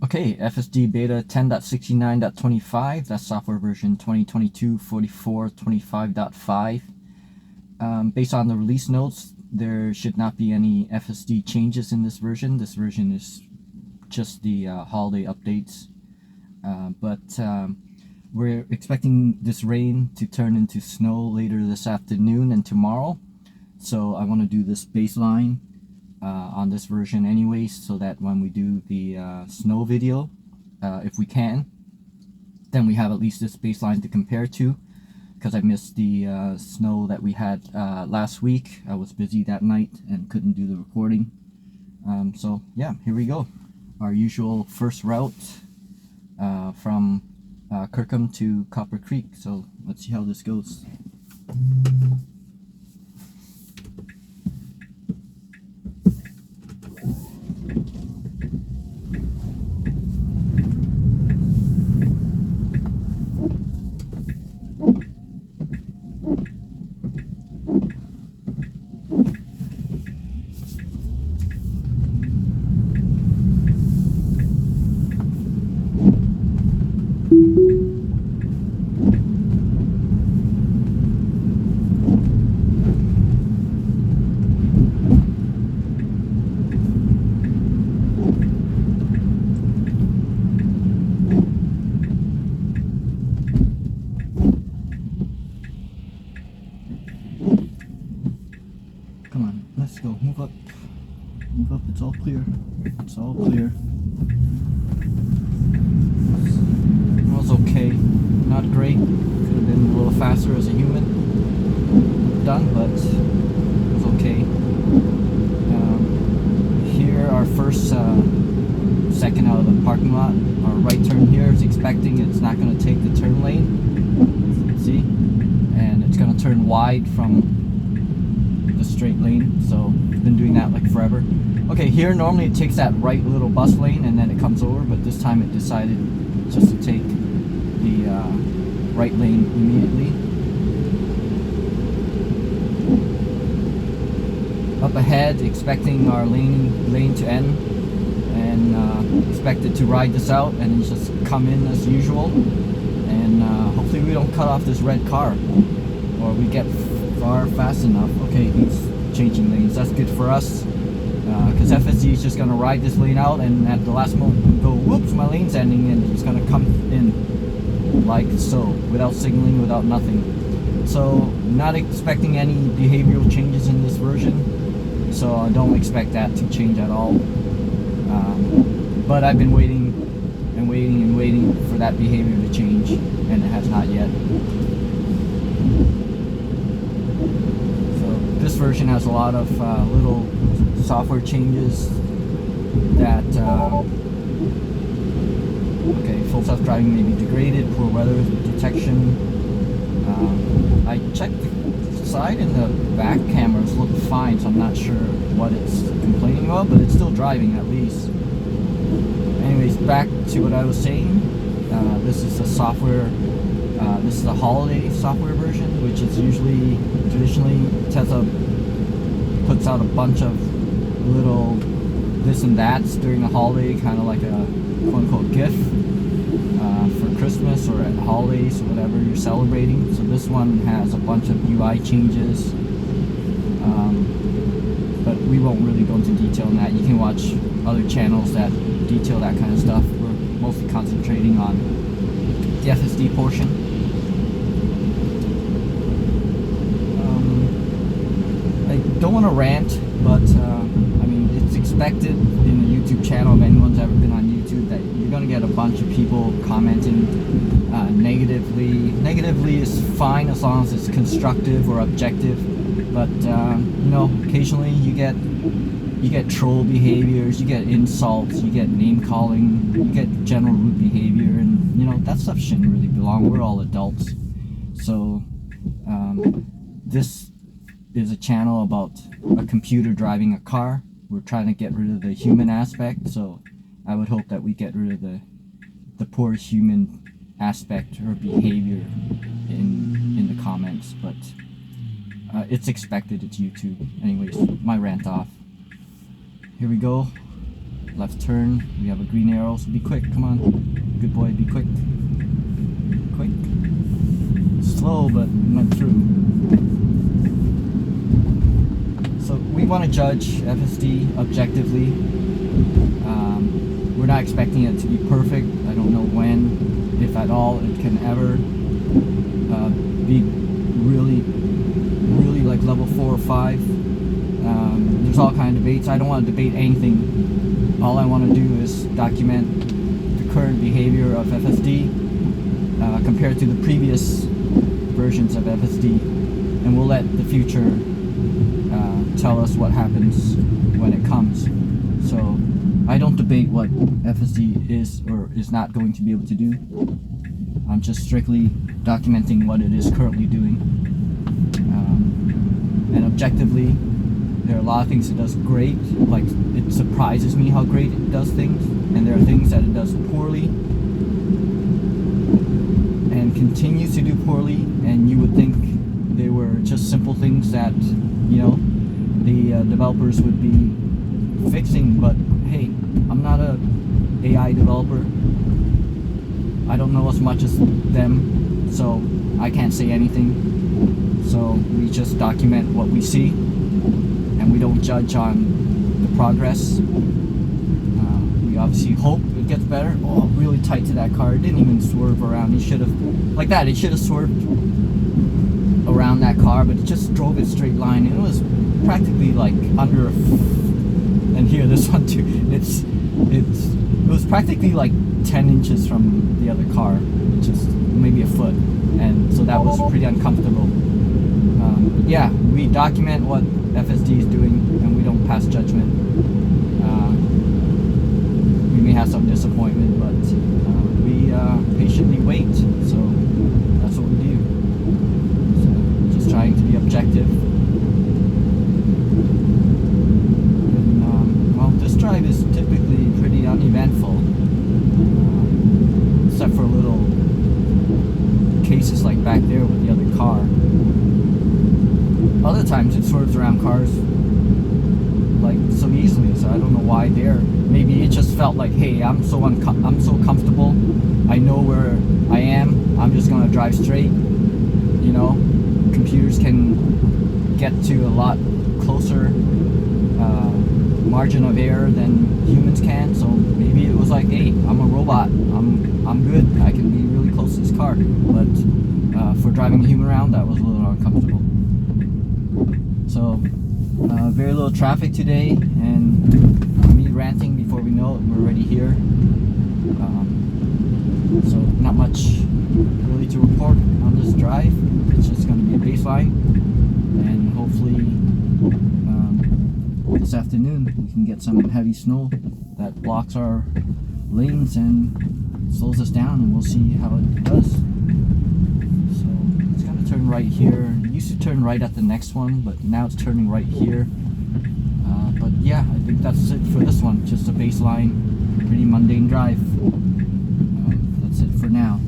Okay, FSD beta 10.69.25, that's software version 2022-44.25.5. Based on the release notes, there should not be any FSD changes in this version. This version is just the holiday updates. But we're expecting this rain to turn into snow later this afternoon and tomorrow. So I want to do this baseline on this version anyways, so that when we do the snow video, if we can, then we have at least this baseline to compare to, because I missed the snow that we had last week. I was busy that night and couldn't do the recording. So yeah, here we go. Our usual first route from Kirkham to Copper Creek. So let's see how this goes. Come on, let's go. Move up. Move up. It's all clear. It's all clear. It was okay. Not great. Could have been a little faster as a human. Done, but it was okay. Here, our first second out of the parking lot. Our right turn here is expecting it's not going to take the turn lane. See? And it's going to turn wide from the straight lane, so it's been doing that like forever. Okay, here normally it takes that right little bus lane and then it comes over, but this time it decided just to take the right lane immediately. Up ahead, expecting our lane to end, and expected to ride this out and just come in as usual, and hopefully we don't cut off this red car, or we get far fast enough. Okay, he's changing lanes. That's good for us, because FSD is just going to ride this lane out, and at the last moment go, whoops, my lane's ending, and he's going to come in like so, without signaling, without nothing. So not expecting any behavioral changes in this version, so I don't expect that to change at all. But I've been waiting and waiting and waiting for that behavior to change, and it has not yet. This version has a lot of little software changes that, okay, full self-driving may be degraded, poor weather detection. I checked the side and the back cameras look fine, so I'm not sure what it's complaining about, but it's still driving at least. Anyways, back to what I was saying. This is a software. This is a holiday software version, which is traditionally Tesla puts out a bunch of little this and that's during the holiday, kind of like a quote-unquote gift for Christmas or at holidays or whatever you're celebrating. So this one has a bunch of UI changes, but we won't really go into detail on that. You can watch other channels that detail that kind of stuff. We're mostly concentrating on the FSD portion. I don't want to rant, but I mean, it's expected in the YouTube channel, if anyone's ever been on YouTube, that you're going to get a bunch of people commenting negatively. Negatively is fine as long as it's constructive or objective, but you know, occasionally you get troll behaviors, you get insults, you get name calling, you get general rude behavior, and you know, that stuff shouldn't really belong. We're all adults. So this is a channel about a computer driving a car. We're trying to get rid of the human aspect, so I would hope that we get rid of the poor human aspect or behavior in the comments, but it's expected. It's YouTube. Anyways, my rant off. Here we go. left turn. We have a green arrow, so be quick. Come on, good boy, be quick. Quick. Slow, but went through. So we want to judge FSD objectively. We're not expecting it to be perfect. I don't know when, if at all, it can ever be really like level 4 or 5. There's all kind of debates. I don't want to debate anything. All I want to do is document the current behavior of FSD compared to the previous versions of FSD, and we'll let the future tell us what happens when it comes. So I don't debate what FSD is or is not going to be able to do. I'm just strictly documenting what it is currently doing. And objectively, there are a lot of things it does great. Like, it surprises me how great it does things, and there are things that it does poorly and continues to do poorly, and you would think they were just simple things that, you know, the developers would be fixing. But hey, I'm not a AI developer. I don't know as much as them, so I can't say anything. So we just document what we see, and we don't judge on the progress. We obviously hope it gets better. Oh, really tight to that car. It didn't even swerve around. He should have, like that, it should have swerved around that car, but it just drove it straight line, and it was practically like under a and here, this one too, it was practically like 10 inches from the other car, just maybe a foot, and so that was pretty uncomfortable. Yeah, we document what FSD is doing, and we don't pass judgment. We may have some disappointment, but we patiently wait, so that's what we do. So just trying to be objective. This drive is typically pretty uneventful, except for little cases like back there with the other car. Other times it swerves around cars like so easily, so I don't know why there. Maybe it just felt like, hey, I'm so comfortable. I know where I am. I'm just gonna drive straight. You know, computers can get to a lot closer margin of error than humans can, so maybe it was like, hey, I'm a robot, I'm good, I can be really close to this car. But for driving a human around, that was a little uncomfortable. So very little traffic today, and me ranting before we know it, we're already here. So not much really to report on this drive. It's just going to be a baseline, and hopefully this afternoon we can get some heavy snow that blocks our lanes and slows us down, and we'll see how it does. So it's going to turn right here. It used to turn right at the next one, but now it's turning right here. But yeah, I think that's it for this one. Just a baseline, pretty mundane drive. That's it for now.